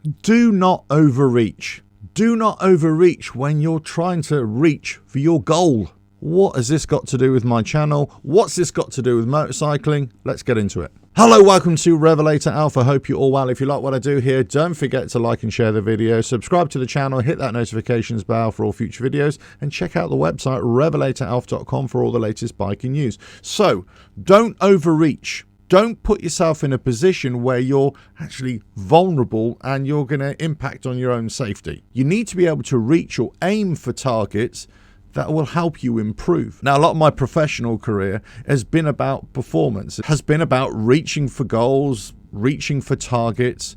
Do not overreach. Do not overreach when you're trying to reach for your goal. What has this got to do with my channel? What's this got to do with motorcycling? Let's get into it. Hello, welcome to RevelatorAlf. I hope you're all well. If you like what I do here, don't forget to like and share the video, subscribe to the channel, hit that notifications bell for all future videos, and check out the website RevelatorAlf.com for all the latest biking news. So, don't overreach. Don't put yourself in a position where you're actually vulnerable and you're going to impact on your own safety. You need to be able to reach or aim for targets that will help you improve. Now, a lot of my professional career has been about performance. It has been about reaching for goals, reaching for targets,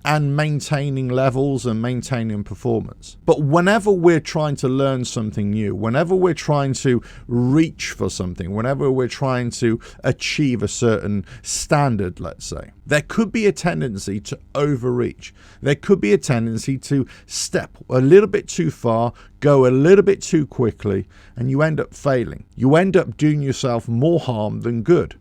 and maintaining levels and maintaining performance. But whenever we're trying to learn something new, whenever we're trying to reach for something, whenever we're trying to achieve a certain standard, let's say, there could be a tendency to overreach. There could be a tendency to step a little bit too far, go a little bit too quickly, and you end up failing. You end up doing yourself more harm than good.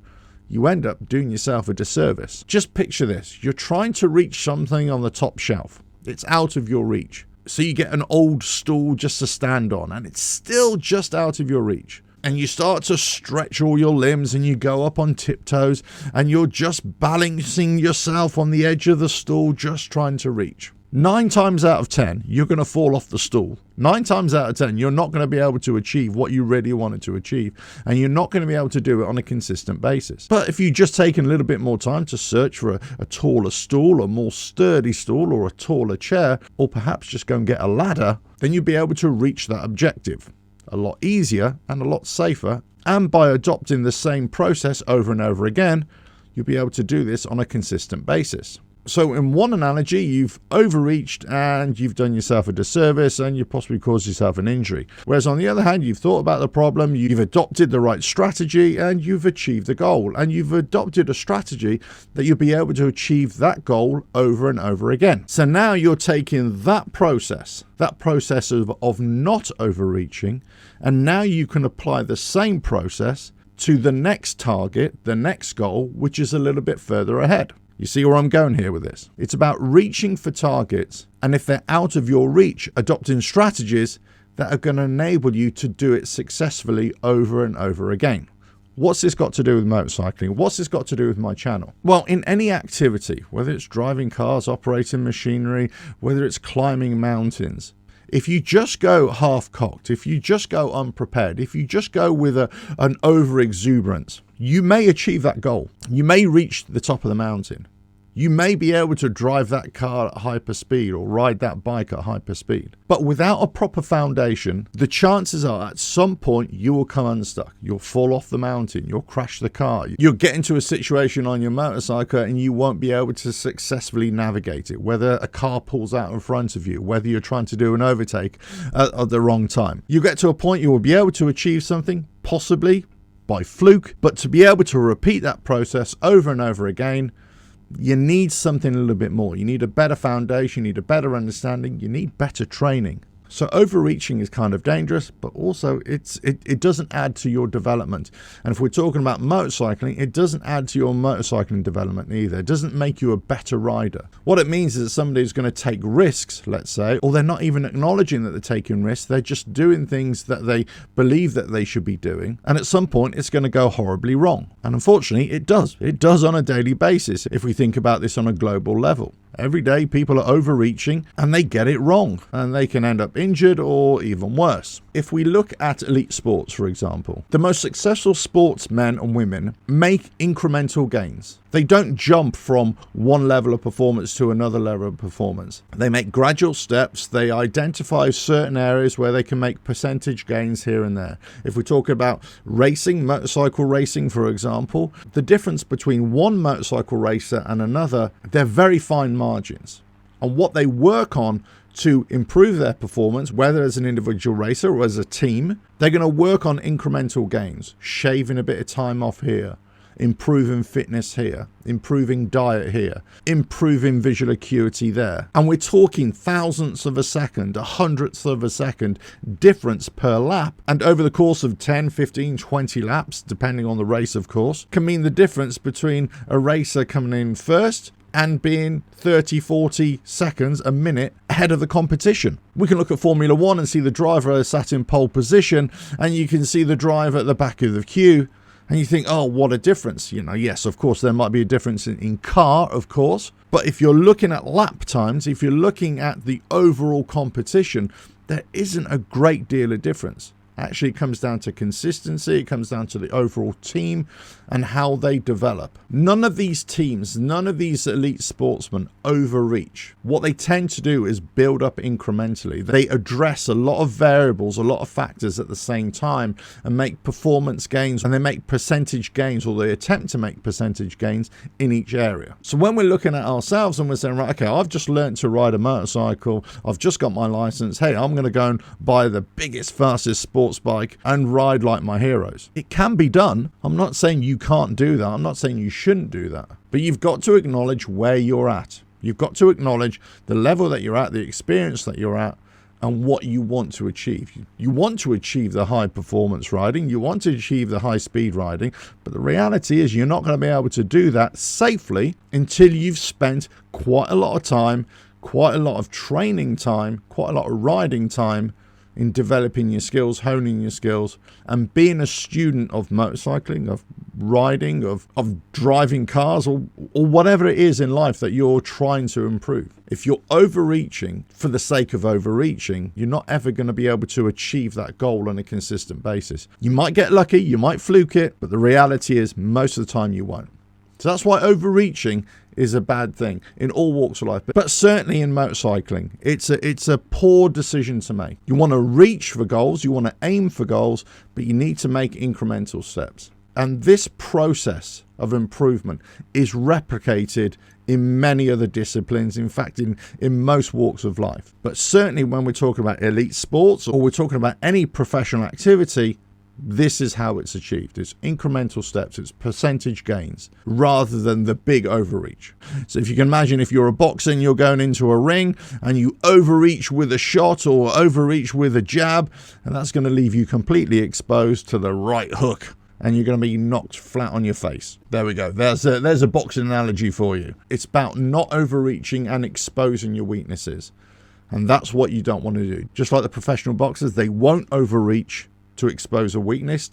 You end up doing yourself a disservice. Just picture this. You're trying to reach something on the top shelf. It's out of your reach. So you get an old stool just to stand on, and it's still just out of your reach. And you start to stretch all your limbs, and you go up on tiptoes, and you're just balancing yourself on the edge of the stool, just trying to reach. 9 times out of 10, you're going to fall off the stool. 9 times out of 10, you're not going to be able to achieve what you really wanted to achieve, and you're not going to be able to do it on a consistent basis. But if you just take a little bit more time to search for a taller stool, a more sturdy stool, or a taller chair, or perhaps just go and get a ladder, then you'll be able to reach that objective a lot easier and a lot safer. And by adopting the same process over and over again, you'll be able to do this on a consistent basis. So in one analogy, you've overreached and you've done yourself a disservice and you've possibly caused yourself an injury. Whereas on the other hand, you've thought about the problem, you've adopted the right strategy, and you've achieved the goal. And you've adopted a strategy that you'll be able to achieve that goal over and over again. So now you're taking that process of not overreaching, and now you can apply the same process to the next target, the next goal, which is a little bit further ahead. You see where I'm going here with this? It's about reaching for targets, and if they're out of your reach, adopting strategies that are going to enable you to do it successfully over and over again. What's this got to do with motorcycling? What's this got to do with my channel? Well, in any activity, whether it's driving cars, operating machinery, whether it's climbing mountains, if you just go half-cocked, if you just go unprepared, if you just go with an over-exuberance, you may achieve that goal. You may reach the top of the mountain. You may be able to drive that car at hyper speed or ride that bike at hyper speed. But without a proper foundation, the chances are at some point you will come unstuck. You'll fall off the mountain. You'll crash the car. You'll get into a situation on your motorcycle and you won't be able to successfully navigate it. Whether a car pulls out in front of you, whether you're trying to do an overtake at the wrong time. You get to a point you will be able to achieve something, possibly by fluke, but to be able to repeat that process over and over again, you need something a little bit more. You need a better foundation, you need a better understanding, you need better training. So overreaching is kind of dangerous, but also it doesn't add to your development. And if we're talking about motorcycling, it doesn't add to your motorcycling development either. It doesn't make you a better rider. What it means is that somebody's going to take risks, let's say, or they're not even acknowledging that they're taking risks. They're just doing things that they believe that they should be doing. And at some point, it's going to go horribly wrong. And unfortunately, it does. It does on a daily basis if we think about this on a global level. Every day people are overreaching and they get it wrong and they can end up injured or even worse. If we look at elite sports, for example, the most successful sportsmen and women make incremental gains. They don't jump from one level of performance to another level of performance. They make gradual steps. They identify certain areas where they can make percentage gains here and there. If we talk about racing, motorcycle racing, for example, the difference between one motorcycle racer and another, they're very fine margins. And what they work on to improve their performance, whether as an individual racer or as a team, they're going to work on incremental gains, shaving a bit of time off here, improving fitness here, improving diet here, improving visual acuity there. And we're talking thousandths of a second, a hundredth of a second difference per lap. And over the course of 10, 15, 20 laps, depending on the race, of course, can mean the difference between a racer coming in first and being 30, 40 seconds, a minute ahead of the competition. We can look at Formula One and see the driver sat in pole position, and you can see the driver at the back of the queue, and you think, oh, what a difference. You know, yes, of course, there might be a difference in car, of course, but if you're looking at lap times, if you're looking at the overall competition, there isn't a great deal of difference. Actually, it comes down to consistency. It comes down to the overall team and how they develop. None of these teams, none of these elite sportsmen overreach. What they tend to do is build up incrementally. They address a lot of variables, a lot of factors at the same time, and make performance gains, and they make percentage gains, or they attempt to make percentage gains in each area. So when we're looking at ourselves and we're saying, right, okay, I've just learned to ride a motorcycle, I've just got my license, hey, I'm going to go and buy the biggest, fastest sports bike and ride like my heroes. It can be done. I'm not saying you can't do that. I'm not saying you shouldn't do that. But you've got to acknowledge where you're at. You've got to acknowledge the level that you're at, the experience that you're at, and what you want to achieve. You want to achieve the high performance riding. You want to achieve the high speed riding. But the reality is you're not going to be able to do that safely until you've spent quite a lot of time, quite a lot of training time, quite a lot of riding time in developing your skills, honing your skills, and being a student of motorcycling, of riding, of driving cars, or whatever it is in life that you're trying to improve. If you're overreaching for the sake of overreaching, you're not ever going to be able to achieve that goal on a consistent basis. You might get lucky, you might fluke it, but the reality is most of the time you won't. So that's why overreaching is a bad thing in all walks of life, but certainly in motorcycling. It's a poor decision to make. You want to reach for goals, you want to aim for goals, but you need to make incremental steps. And this process of improvement is replicated in many other disciplines, in fact, in most walks of life. But certainly when we're talking about elite sports, or we're talking about any professional activity, this is how it's achieved. It's incremental steps, it's percentage gains, rather than the big overreach. So if you can imagine, if you're a boxer and you're going into a ring and you overreach with a shot or overreach with a jab, and that's going to leave you completely exposed to the right hook, and you're going to be knocked flat on your face. There we go. There's a boxing analogy for you. It's about not overreaching and exposing your weaknesses. And that's what you don't want to do. Just like the professional boxers, they won't overreach to expose a weakness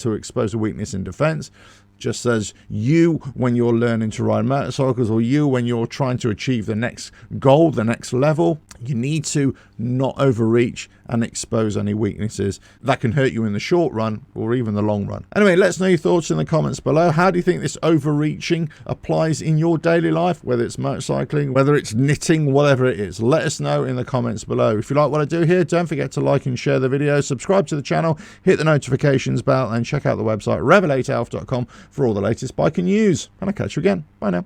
in defense. Just as you, when you're learning to ride motorcycles, or you, when you're trying to achieve the next goal, the next level, you need to not overreach and expose any weaknesses that can hurt you in the short run or even the long run. Anyway, let us know your thoughts in the comments below. How do you think this overreaching applies in your daily life, whether it's motorcycling, whether it's knitting, whatever it is? Let us know in the comments below. If you like what I do here, don't forget to like and share the video, subscribe to the channel, hit the notifications bell, and check out the website RevelatorAlf.com for all the latest biking news. And I'll catch you again. Bye now.